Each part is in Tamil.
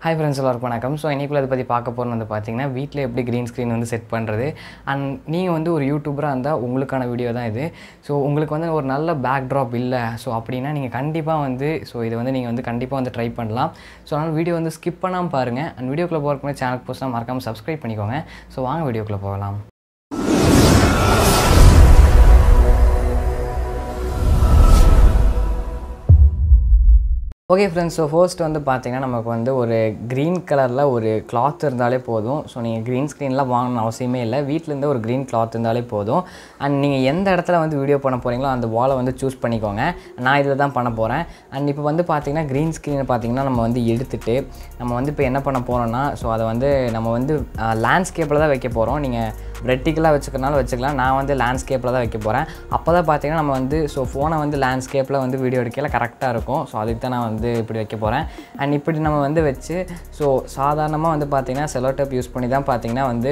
Hi friends, எல்லாருக்கும் வணக்கம். ஸோ இன்னைக்குள்ள இதை பற்றி பார்க்க போகிறது வந்து பார்த்தீங்கன்னா வீட்டில் எப்படி க்ரீன் ஸ்க்ரீன் வந்து செட் பண்ணுறது. அண்ட் நீங்கள் வந்து ஒரு யூடியூபராக இருந்தால் உங்களுக்கான வீடியோ தான் இது. ஸோ உங்களுக்கு வந்து ஒரு நல்ல பேக் ட்ராப் இல்லை ஸோ அப்படின்னா நீங்கள் கண்டிப்பாக வந்து இதை வந்து நீங்கள் வந்து கண்டிப்பாக வந்து ட்ரை பண்ணலாம். ஸோ அதனால் வீடியோ வந்து ஸ்கிப் பண்ணாமல் பாருங்கள். அண்ட் வீடியோக்குள்ளே போகிறதுக்கு முன்னாடி சேனலுக்கு போஸ்ட்டாக மறக்காமல் சப்ஸ்கிரைப் பண்ணிக்கோங்க. ஸோ வாங்க வீடியோக்குள்ளே போகலாம். ஓகே ஃப்ரெண்ட்ஸ், ஸோ ஃபர்ஸ்ட் வந்து பார்த்தீங்கன்னா நமக்கு வந்து ஒரு க்ரீன் கலரில் ஒரு கிளாத் இருந்தாலே போதும். ஸோ நீங்கள் க்ரீன் ஸ்க்ரீன்லாம் வாங்கணும் அவசியமே இல்லை. வீட்டிலேருந்து ஒரு க்ரீன் கிளாத் இருந்தாலே போதும். அண்ட் நீங்கள் எந்த இடத்துல வந்து வீடியோ பண்ண போகிறீங்களோ அந்த வாலை வந்து சூஸ் பண்ணிக்கோங்க. நான் இதில் தான் பண்ண போகிறேன். அண்ட் இப்போ வந்து பார்த்தீங்கன்னா க்ரீன் ஸ்க்ரீனை பார்த்தீங்கன்னா நம்ம வந்து எடுத்துகிட்டு நம்ம வந்து இப்போ என்ன பண்ண போகிறோன்னா அதை வந்து நம்ம வந்து லேண்ட்ஸ்கேப்பில் தான் வைக்க போகிறோம். நீங்கள் வெர்டிக்கலாக வச்சுக்கிறனால வச்சுக்கலாம். நான் வந்து லேண்ட்ஸ்கேப்பில் தான் வைக்க போகிறேன். அப்போ தான் பார்த்தீங்கன்னா நம்ம வந்து ஃபோனை வந்து லேண்ட்ஸ்கேப்பில் வந்து வீடியோ எடுக்கல கரெக்டாக இருக்கும். ஸோ அதுக்கு தான் நான் வந்து இப்படி வைக்க போகிறேன். அண்ட் இப்படி நம்ம வந்து வச்சு சாதாரணமாக வந்து பார்த்திங்கன்னா செலோ டேப் யூஸ் பண்ணி தான் பார்த்திங்கன்னா வந்து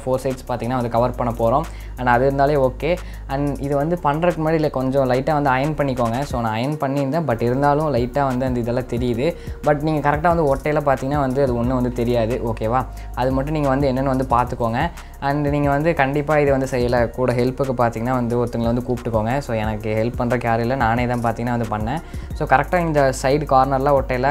4 சைட்ஸ் பார்த்திங்கன்னா வந்து கவர் பண்ண போகிறோம். அண்ட் அது இருந்தாலே ஓகே. அண்ட் இது வந்து பண்ணுறதுக்கு முன்னாடி இல்லை கொஞ்சம் லைட்டாக வந்து அயன் பண்ணிக்கோங்க. ஸோ நான் அயன் பண்ணியிருந்தேன், பட் இருந்தாலும் லைட்டாக வந்து அந்த இதெல்லாம் தெரியுது. பட் நீங்கள் கரெக்டாக வந்து ஒட்டையில் பார்த்திங்கன்னா வந்து அது ஒன்றும் வந்து தெரியாது. ஓகேவா? அது மட்டும் நீங்கள் வந்து என்னென்னு வந்து பார்த்துக்கோங்க. அண்ட் நீங்கள் வந்து கண்டிப்பாக இது வந்து செய்யலை கூட ஹெல்ப்புக்கு பார்த்திங்கன்னா வந்து ஒருத்தங்களை வந்து கூப்பிட்டுக்கோங்க. ஸோ எனக்கு ஹெல்ப் பண்ணுறக்கு யாரும் இல்லை, நானே தான் பார்த்திங்கன்னா வந்து பண்ணேன். ஸோ கரெக்டாக இந்த சைடு கார்னர்லாம் ஒட்டையில்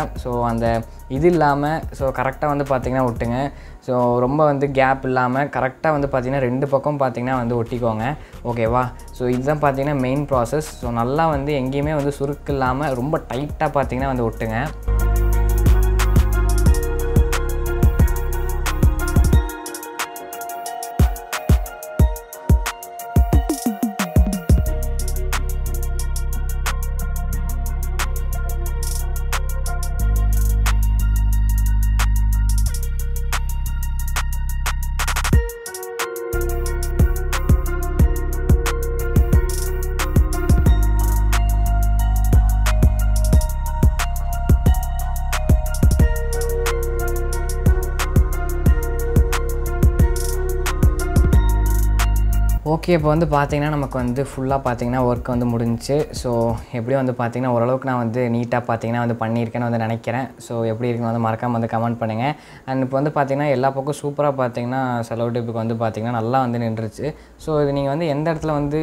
அந்த இது இல்லாமல் கரெக்டாக வந்து பார்த்திங்கன்னா ஒட்டுங்க. ஸோ ரொம்ப வந்து கேப் இல்லாமல் கரெக்டாக வந்து பார்த்திங்கன்னா 2 பக்கம் பார்த்திங்கன்னா வந்து ஒட்டிக்கோங்க. ஓகேவா? ஸோ இதுதான் பார்த்திங்கன்னா மெயின் ப்ராசஸ். ஸோ நல்லா வந்து எங்கேயுமே வந்து சுருக்கு இல்லாமல் ரொம்ப டைட்டாக பார்த்திங்கன்னா வந்து ஒட்டுங்க. ஓகே, இப்போ வந்து பார்த்திங்கன்னா நமக்கு வந்து ஃபுல்லாக பார்த்திங்கன்னா ஒர்க் வந்து முடிஞ்சிச்சு. ஸோ எப்படியும் வந்து பார்த்திங்கன்னா ஓரளவுக்கு நான் வந்து நீட்டாக பார்த்திங்கன்னா வந்து பண்ணியிருக்கேன்னு வந்து நினைக்கிறேன். ஸோ எப்படி இருக்குன்னு வந்து மறக்காமல் வந்து கமெண்ட் பண்ணுங்கள். அண்ட் இப்போ வந்து பார்த்திங்கன்னா எல்லா பக்கம் சூப்பராக பார்த்திங்கன்னா செலோ டேப்புக்கு வந்து பார்த்திங்கன்னா நல்லா வந்து நின்றுச்சு. ஸோ இது நீங்கள் வந்து எந்த இடத்துல வந்து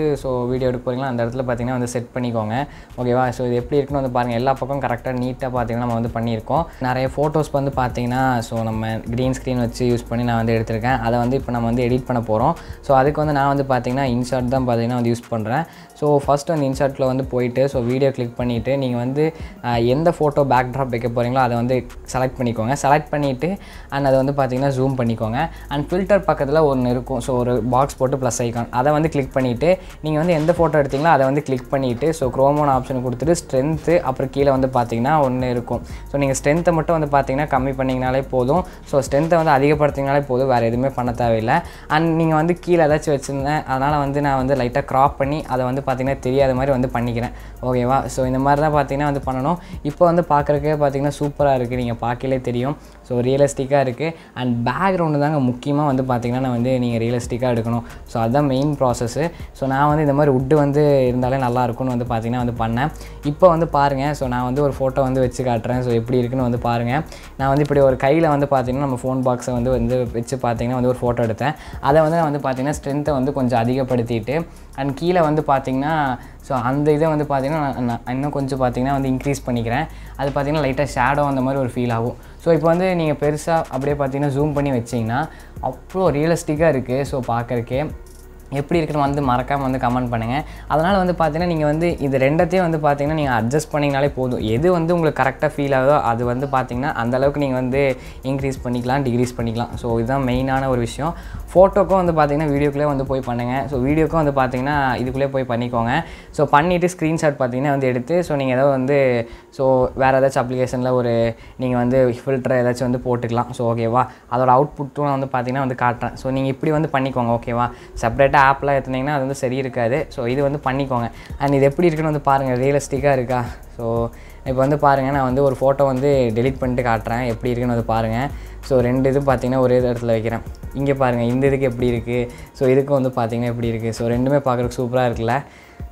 வீடியோ எடுக்க போகிறீங்களோ அந்த இடத்துல பார்த்திங்கன்னா வந்து செட் பண்ணிக்கோங்க. ஓகேவா? ஸோ இது எப்படி இருக்குன்னு வந்து பாருங்கள். எல்லா பக்கம் கரெக்டாக நீட்டாக பார்த்திங்கன்னா நம்ம வந்து பண்ணியிருக்கோம். நிறைய ஃபோட்டோஸ் வந்து பார்த்திங்கன்னா நம்ம க்ரீன் ஸ்க்ரீன் வச்சு யூஸ் பண்ணி நான் வந்து எடுத்திருக்கேன். அதை வந்து இப்போ நம்ம வந்து எடிட் பண்ண போகிறோம். ஸோ அதுக்கு வந்து நான் வந்து பார்த்திங்கன்னா இன்ஷாட் தான் பார்த்திங்கன்னா வந்து யூஸ் பண்ணுறேன். ஸோ ஃபஸ்ட்டு வந்து இன்ஷாட்டில் வந்து போயிட்டு வீடியோ கிளிக் பண்ணிவிட்டு நீங்கள் வந்து எந்த ஃபோட்டோ பேக் ட்ராப் வைக்க போகிறீங்களோ அதை வந்து செலக்ட் பண்ணிக்கோங்க. செலக்ட் பண்ணிவிட்டு அண்ட் அதை வந்து பார்த்திங்கன்னா ஜூம் பண்ணிக்கோங்க. அண்ட் ஃபில்டர் பக்கத்தில் ஒன்று இருக்கும். ஒரு பாக்ஸ் போட்டு ப்ளஸ் ஐக்கான் அதை வந்து கிளிக் பண்ணிவிட்டு நீங்கள் வந்து எந்த ஃபோட்டோ எடுத்தீங்களோ அதை வந்து கிளிக் பண்ணிவிட்டு குரோமோன் ஆப்ஷன் கொடுத்துட்டு ஸ்ட்ரென்த்து அப்புறம் கீழே வந்து பார்த்திங்கன்னா ஒன்று இருக்கும். நீங்கள் ஸ்ட்ரென்த்தை மட்டும் வந்து பார்த்திங்கன்னா கம்மி பண்ணிங்கனாலே போதும். ஸ்ட்ரென்த்தை வந்து அதிகப்படுத்திங்கனாலே போதும், வேறு எதுவுமே பண்ண தேவையில்லை. அண்ட் நீங்கள் வந்து கீழே ஏதாச்சும் வச்சுருந்தேன், அதனால் வந்து நான் வந்து லைட்டாக க்ராப் பண்ணி அதை வந்து பார்த்திங்கன்னா தெரியாத மாதிரி வந்து பண்ணிக்கிறேன். ஓகேவா? இந்த மாதிரி தான் பார்த்திங்கன்னா வந்து பண்ணணும். இப்போ வந்து பார்க்குறக்கே பார்த்திங்கன்னா சூப்பராக இருக்குது, நீங்கள் பார்க்கலே தெரியும். ரியலிஸ்டிக்காக இருக்குது. அண்ட் பேக்ரவுண்டு தாங்க முக்கியமாக வந்து பார்த்திங்கன்னா நான் வந்து நீங்கள் ரியலிஸ்டிக்காக எடுக்கணும். அதுதான் மெயின் ப்ராசஸ்ஸு. நான் வந்து இந்த மாதிரி வுட்டு வந்து இருந்தாலே நல்லாயிருக்கும்னு வந்து பார்த்திங்கன்னா வந்து பண்ணேன். இப்போ வந்து பாருங்கள், நான் வந்து ஒரு ஃபோட்டோ வந்து வச்சு காட்டுறேன். எப்படி இருக்குன்னு வந்து பாருங்கள். நான் வந்து இப்படி ஒரு கையில் வந்து பார்த்திங்கன்னா நம்ம ஃபோன் பாக்ஸை வந்து வச்சு பார்த்திங்கன்னா வந்து ஒரு ஃபோட்டோ எடுத்தேன். அதை வந்து நான் வந்து பார்த்திங்கன்னா ஸ்ட்ரென்த்தை வந்து கொஞ்சம் அதிகப்படுத்திட்டு அண்ட் கீழே வந்து பார்த்திங்கன்னா அந்த இதை வந்து பார்த்திங்கன்னா நான் இன்னும் கொஞ்சம் பார்த்திங்கன்னா வந்து இன்க்ரீஸ் பண்ணிக்கிறேன். அது பார்த்திங்கன்னா லைட்டாக ஷேடோ அந்த மாதிரி ஒரு ஃபீல் ஆகும். இப்போ வந்து நீங்கள் பெருசாக அப்படியே பார்த்திங்கன்னா ஜூம் பண்ணி வச்சிங்கன்னா அவ்வளோ ரியலிஸ்டிக்காக இருக்குது. பார்க்குறக்கே எப்படி இருக்குன்னு வந்து மறக்காமல் வந்து கமெண்ட் பண்ணுங்கள். அதனால் வந்து பார்த்திங்கன்னா நீங்கள் வந்து இது ரெண்டத்தையும் வந்து பார்த்திங்கன்னா நீங்கள் அட்ஜஸ்ட் பண்ணிங்கனாலே போதும். எது வந்து உங்களுக்கு கரெக்டாக ஃபீல் ஆகுதோ அது வந்து பார்த்திங்கன்னா அந்தளவுக்கு நீங்கள் வந்து இன்க்ரீஸ் பண்ணிக்கலாம், டிக்ரீஸ் பண்ணிக்கலாம். இதுதான் மெயினான ஒரு விஷயம். ஃபோட்டோக்கும் வந்து பார்த்திங்கன்னா வீடியோக்குள்ளே வந்து போய் பண்ணுங்கள். வீடியோக்கும் வந்து பார்த்திங்கன்னா இதுக்குள்ளே போய் பண்ணிக்கோங்க. பண்ணிவிட்டு ஸ்க்ரீன்ஷாட் பார்த்திங்கன்னா வந்து எடுத்து நீங்கள் ஏதாவது வந்து வேறு ஏதாச்சும் அப்ளிகேஷனில் நீங்கள் வந்து ஃபில்டர் ஏதாச்சும் வந்து போட்டுக்கலாம். ஓகேவா? அதோட அவுட்புட்டும் வந்து பார்த்திங்கன்னா வந்து காட்டுறேன். நீங்கள் இப்படி வந்து பண்ணிக்கோங்க. ஓகேவா? செப்பரேட்டாக ஆப்லாம் ஏற்றுனீங்கன்னா அது வந்து சரி இருக்காது. இது வந்து பண்ணிக்கோங்க. அண்ட் இது எப்படி இருக்குன்னு வந்து பாருங்கள், ரியலிஸ்டிக்காக இருக்கா? இப்போ வந்து பாருங்கள், நான் வந்து ஒரு ஃபோட்டோ வந்து டெலிட் பண்ணிட்டு காட்டுறேன். எப்படி இருக்குன்னு வந்து பாருங்கள். 2 இது பார்த்திங்கன்னா ஒரே இடத்துல வைக்கிறேன். இங்கே பாருங்கள், இந்த இதுக்கு எப்படி இருக்குது, இதுக்கும் வந்து பார்த்திங்கன்னா எப்படி இருக்குது. ரெண்டுமே பார்க்குறதுக்கு சூப்பராக இருக்குல்ல?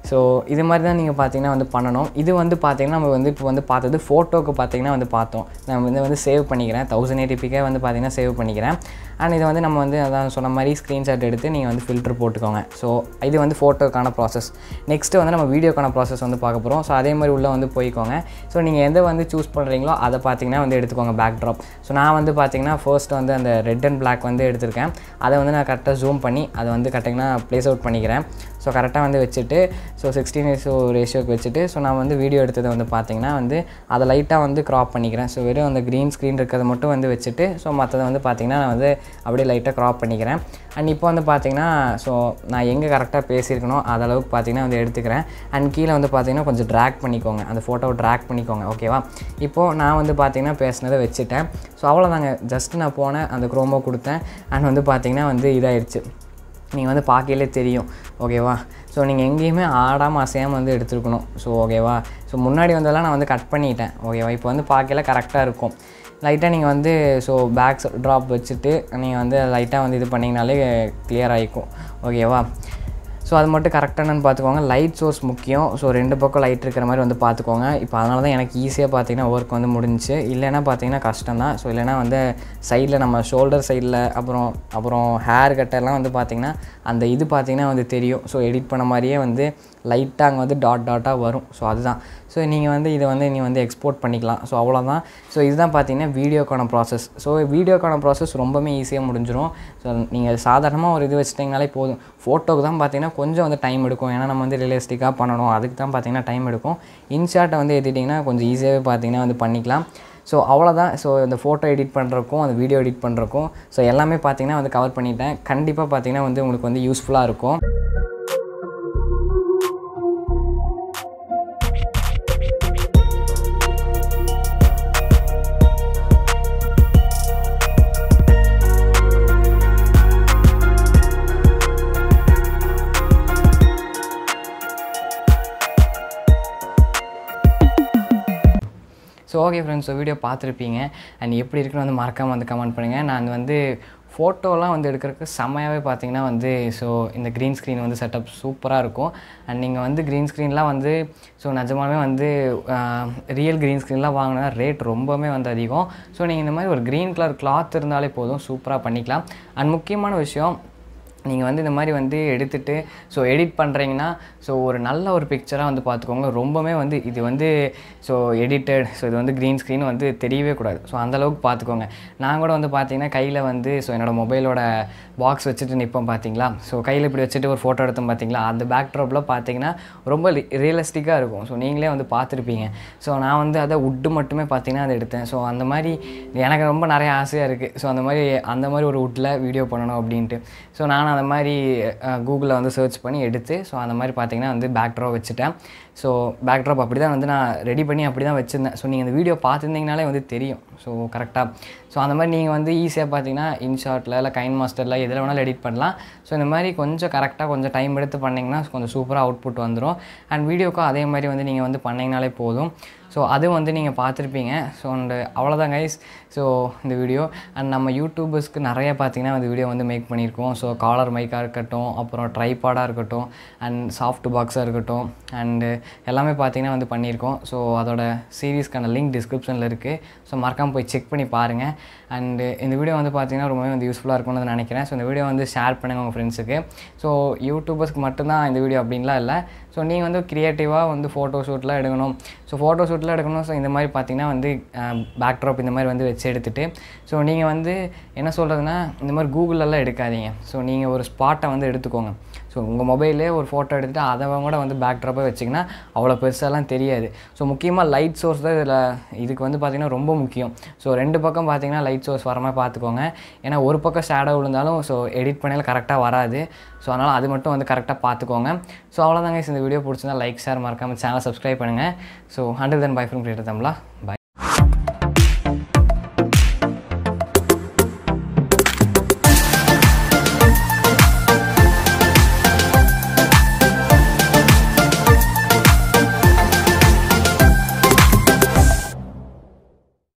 ஸோ இது மாதிரி தான் நீங்கள் பார்த்தீங்கன்னா வந்து பண்ணணும். இது வந்து பார்த்தீங்கன்னா நம்ம வந்து இப்போ வந்து பார்த்தது ஃபோட்டோக்கு பார்த்தீங்கன்னா வந்து பார்த்தோம். நான் வந்து சேவ் பண்ணிக்கிறேன் 1080pக்கே வந்து பார்த்தீங்கன்னா சேவ் பண்ணிக்கிறேன். அண்ட் இதை வந்து நம்ம வந்து அதான் சொன்ன மாதிரி ஸ்க்ரீன்ஷாட் எடுத்து நீங்கள் வந்து ஃபில்டர் போட்டுக்கோங்க. ஸோ இது வந்து ஃபோட்டோக்கான ப்ராசஸ். நெக்ஸ்ட்டு வந்து நம்ம வீடியோக்கான ப்ராசஸ் வந்து பார்க்க போகிறோம். ஸோ அதே மாதிரி உள்ளே வந்து போய்க்கோங்க. ஸோ நீங்கள் எதை வந்து சூஸ் பண்ணுறீங்களோ அதை பார்த்தீங்கன்னா வந்து எடுத்துக்கோங்க பேக் ட்ராப். ஸோ நான் வந்து பார்த்தீங்கன்னா ஃபர்ஸ்ட் வந்து அந்த ரெட் அண்ட் பிளாக் வந்து எடுத்திருக்கேன். அதை வந்து நான் கரெக்டாக ஜூம் பண்ணி அதை வந்து கரெக்டாக ப்ளேஸ் அவுட் பண்ணிக்கிறேன். ஸோ கரெக்டாக வந்து வச்சுட்டு ஸோ 16:1 ரேஷியோக்கு வச்சுட்டு ஸோ நான் வந்து வீடியோ எடுத்ததை வந்து பார்த்திங்கன்னா வந்து அதை லைட்டாக வந்து க்ராப் பண்ணிக்கிறேன். ஸோ வெறும் அந்த க்ரீன் ஸ்க்ரீன் இருக்கிறத மட்டும் வந்து வச்சுட்டு ஸோ மற்றதை வந்து பார்த்திங்கன்னா நான் வந்து அப்படியே லைட்டாக க்ராப் பண்ணிக்கிறேன். அண்ட் இப்போ வந்து பார்த்திங்கன்னா ஸோ நான் எங்கே கரெக்டாக பேசியிருக்கணும் அதளவுக்கு பார்த்திங்கன்னா வந்து எடுத்துக்கிறேன். அண்ட் கீழே வந்து பார்த்திங்கன்னா கொஞ்சம் ட்ராக் பண்ணிக்கோங்க, அந்த ஃபோட்டோவை ட்ராக் பண்ணிக்கோங்க. ஓகேவா? இப்போது நான் வந்து பார்த்திங்கன்னா பேசினதை வச்சுட்டேன். ஸோ அவ்வளோதாங்க. ஜஸ்ட்டு நான் போனேன், அந்த க்ரோமோ கொடுத்தேன். அண்ட் வந்து பார்த்திங்கன்னா வந்து இதாகிடுச்சு. நீங்கள் வந்து பார்க்கலே தெரியும். ஓகேவா? ஸோ நீங்கள் எங்கேயுமே ஆடாமல் அசையாமல் வந்து எடுத்துருக்கணும். ஸோ ஓகேவா? ஸோ முன்னாடி வந்ததெல்லாம் நான் வந்து கட் பண்ணிட்டேன். ஓகேவா? இப்போ வந்து பார்க்கல கரெக்டாக இருக்கும். லைட்டாக நீங்கள் வந்து ஸோ பேக் ட்ராப் வச்சுட்டு நீங்கள் வந்து லைட்டாக வந்து இது பண்ணிங்கனாலே கிளியர் ஆகிக்கும். ஓகேவா? ஸோ அது மட்டும் கரெக்டானு பார்த்துக்கோங்க. லைட் சோர்ஸ் முக்கியம். ஸோ 2 பக்கம் லைட் இருக்கிற மாதிரி வந்து பார்த்துக்கோங்க. இப்போ அதனால தான் எனக்கு ஈஸியாக பார்த்தீங்கன்னா ஒர்க் வந்து முடிஞ்சிச்சு. இல்லைன்னா பார்த்தீங்கன்னா கஷ்டம் தான். ஸோ இல்லைனா வந்து சைடில் நம்ம ஷோல்டர் சைடில் அப்புறம் ஹேர் கட்டெல்லாம் வந்து பார்த்திங்கன்னா அந்த இது பார்த்திங்கன்னா வந்து தெரியும். ஸோ எடிட் பண்ண மாதிரியே வந்து லைட்டாக அங்கே வந்து டாட்டாக வரும். ஸோ அதுதான். ஸோ நீங்கள் வந்து இதை வந்து நீங்கள் வந்து எக்ஸ்போர்ட் பண்ணிக்கலாம். ஸோ அவ்வளோதான். ஸோ இதுதான் பார்த்தீங்கன்னா வீடியோக்கான ப்ராசஸ். ஸோ வீடியோக்கான ப்ராசஸ் ரொம்பவே ஈஸியாக முடிஞ்சிடும். ஸோ நீங்கள் சாதாரணமாக ஒரு இது வச்சிட்டிங்கனாலே போதும். ஃபோட்டோக்கு தான் பார்த்தீங்கன்னா கொஞ்சம் வந்து டைம் எடுக்கும். ஏன்னா நம்ம வந்து ரியலிஸ்டிக்காக பண்ணணும், அதுக்கு தான் பார்த்தீங்கன்னா டைம் எடுக்கும். இன்ஷாட்டை வந்து ஏற்றிட்டிங்கன்னா கொஞ்சம் ஈஸியாகவே பார்த்தீங்கன்னா வந்து பண்ணிக்கலாம். ஸோ அவ்வளோதான். ஸோ இந்த ஃபோட்டோ எடிட் பண்ணுறக்கும் அந்த வீடியோ எடிட் பண்ணுறக்கும் ஸோ எல்லாமே பார்த்தீங்கன்னா வந்து கவர் பண்ணிட்டேன். கண்டிப்பாக பார்த்தீங்கன்னா வந்து உங்களுக்கு வந்து யூஸ்ஃபுல்லாக இருக்கும். So okay friends, so video பார்த்துருப்பீங்க. அண்ட் எப்படி இருக்குன்னு வந்து மறக்காமல் வந்து கமெண்ட் பண்ணுங்கள். நான் வந்து ஃபோட்டோலாம் வந்து எடுக்கிறதுக்கு செம்மையாகவே பார்த்தீங்கன்னா வந்து ஸோ இந்த க்ரீன் ஸ்க்ரீன் வந்து செட்டப் சூப்பராக இருக்கும். அண்ட் நீங்கள் வந்து க்ரீன் ஸ்க்ரீன்லாம் வந்து ஸோ நிஜமாவே வந்து ரியல் க்ரீன் ஸ்க்ரீன்லாம் வாங்கினா ரேட் ரொம்பவே வந்து அதிகம். ஸோ நீங்கள் இந்த மாதிரி ஒரு க்ரீன் கலர் கிளாத் இருந்தாலே போதும், சூப்பராக பண்ணிக்கலாம். அண்ட் முக்கியமான விஷயம், நீங்கள் வந்து இந்த மாதிரி வந்து எடுத்துகிட்டு ஸோ எடிட் பண்ணுறீங்கன்னா ஸோ ஒரு நல்ல ஒரு பிக்சராக வந்து பார்த்துக்கோங்க. ரொம்பவே வந்து இது வந்து ஸோ எடிட்டட், ஸோ இது வந்து க்ரீன் ஸ்க்ரீன் வந்து தெரியவே கூடாது. ஸோ அந்தளவுக்கு பார்த்துக்கோங்க. நான் கூட வந்து பார்த்தீங்கன்னா கையில் வந்து ஸோ என்னோடய மொபைலோட பாக்ஸ் வச்சுட்டு நிற்போம் பார்த்தீங்களா. ஸோ கையில் இப்படி வச்சுட்டு ஒரு ஃபோட்டோ எடுத்தோம் பார்த்தீங்களா, அந்த பேக் ட்ராப்பில் பார்த்தீங்கன்னா ரொம்ப ரியலிஸ்டிக்காக இருக்கும். ஸோ நீங்களே வந்து பார்த்துருப்பீங்க. ஸோ நான் வந்து அதை வுட்டு மட்டுமே பார்த்தீங்கன்னா அதை எடுத்தேன். ஸோ அந்த மாதிரி எனக்கு ரொம்ப நிறைய ஆசையாக இருக்குது. ஸோ அந்த மாதிரி ஒரு வுட்டில் வீடியோ பண்ணணும் அப்படின்ட்டு. ஸோ நான் அந்த மாதிரி கூகுளில் வந்து சர்ச் பண்ணி எடுத்து ஸோ அந்த மாதிரி பார்த்தீங்கன்னா வந்து பேக் ட்ராப் வச்சுட்டேன். ஸோ பேக் ட்ராப் அப்படி தான் வந்து நான் ரெடி பண்ணி அப்படி தான் வச்சுருந்தேன். ஸோ நீங்கள் இந்த வீடியோ பார்த்துருந்தீங்கனாலே வந்து தெரியும். ஸோ கரெக்டாக ஸோ அந்த மாதிரி நீங்கள் வந்து ஈஸியாக பார்த்தீங்கன்னா இன்ஷாட்டில் இல்லை கைன் மாஸ்டரில் எதில் வேணாலும் எடிட் பண்ணலாம். ஸோ இந்த மாதிரி கொஞ்சம் கரெக்டாக கொஞ்சம் டைம் எடுத்து பண்ணிங்கன்னா கொஞ்சம் சூப்பராக அவுட்புட் வந்துடும். அண்ட் வீடியோக்கும் அதே மாதிரி வந்து நீங்கள் வந்து பண்ணிங்கனாலே போதும். ஸோ அது வந்து நீங்கள் பார்த்துருப்பீங்க. ஸோ அண்டு அவ்வளோதான் கைஸ். ஸோ இந்த வீடியோ அண்ட் நம்ம யூடியூபர்ஸ்க்கு நிறைய பார்த்தீங்கன்னா இந்த வீடியோ வந்து மேக் பண்ணியிருக்கோம். ஸோ காலர் மைக்காக இருக்கட்டும், அப்புறம் ட்ரைபாடாக இருக்கட்டும், அண்ட் சாஃப்ட் பாக்ஸாக இருக்கட்டும், அண்டு எல்லாமே பார்த்தீங்கன்னா வந்து பண்ணியிருக்கோம். ஸோ அதோட சீரீஸ்க்கான லிங்க் டிஸ்கிரிப்ஷனில் இருக்குது. ஸோ மறக்காமல் போய் செக் பண்ணி பாருங்கள். அண்டு இந்த வீடியோ வந்து பார்த்தீங்கன்னா ரொம்பவே வந்து யூஸ்ஃபுல்லாக இருக்கும்னு நினைக்கிறேன். ஸோ இந்த வீடியோ வந்து ஷேர் பண்ணுங்கள் உங்கள் ஃப்ரெண்ட்ஸுக்கு. ஸோ யூடியூபர்ஸ்க்கு மட்டும்தான் இந்த வீடியோ அப்படின்லாம் இல்லை. ஸோ நீங்கள் வந்து க்ரியேட்டிவாக வந்து ஃபோட்டோ ஷூட்லாம் எடுக்கணும். ஸோ ஃபோட்டோ ஷூட்லாம் எடுக்கணும். ஸோ இந்த மாதிரி பார்த்தீங்கன்னா வந்து பேக் ட்ராப் இந்த மாதிரி வந்து வச்சு எடுத்துகிட்டு ஸோ நீங்கள் வந்து என்ன சொல்கிறதுனா இந்த மாதிரி கூகுளெல்லாம் எடுக்காதீங்க. ஸோ நீங்கள் ஒரு ஸ்பாட்டை வந்து எடுத்துக்கோங்க. ஸோ உங்கள் மொபைலே ஒரு ஃபோட்டோ எடுத்துகிட்டு அதை கூட வந்து பேக் ட்ராப்பாக வச்சிங்கன்னா அவ்வளோ பெருசாலாம் தெரியாது. ஸோ முக்கியமாக லைட் சோர்ஸ் தான் இதுக்கு வந்து பார்த்திங்கன்னா ரொம்ப முக்கியம். ஸோ 2 பக்கம் பார்த்திங்கன்னா லைட் சோர்ஸ் வர மாதிரி பார்த்துக்கோங்க. ஏன்னா ஒரு பக்கம் ஷேடோ விழுந்தாலும் ஸோ எடிட் பண்ணாலும் கரெக்டாக வராது. ஸோ அதனால் அது மட்டும் வந்து கரெக்டாக பார்த்துக்கோங்க. ஸோ அவ்வளோதாங்க. இந்த வீடியோ பிடிச்சிருந்தா லைக், ஷேர், மறக்காமல் சேனல் சப்ஸ்கிரைப் பண்ணுங்கள். So 100 by from creator Tamizha.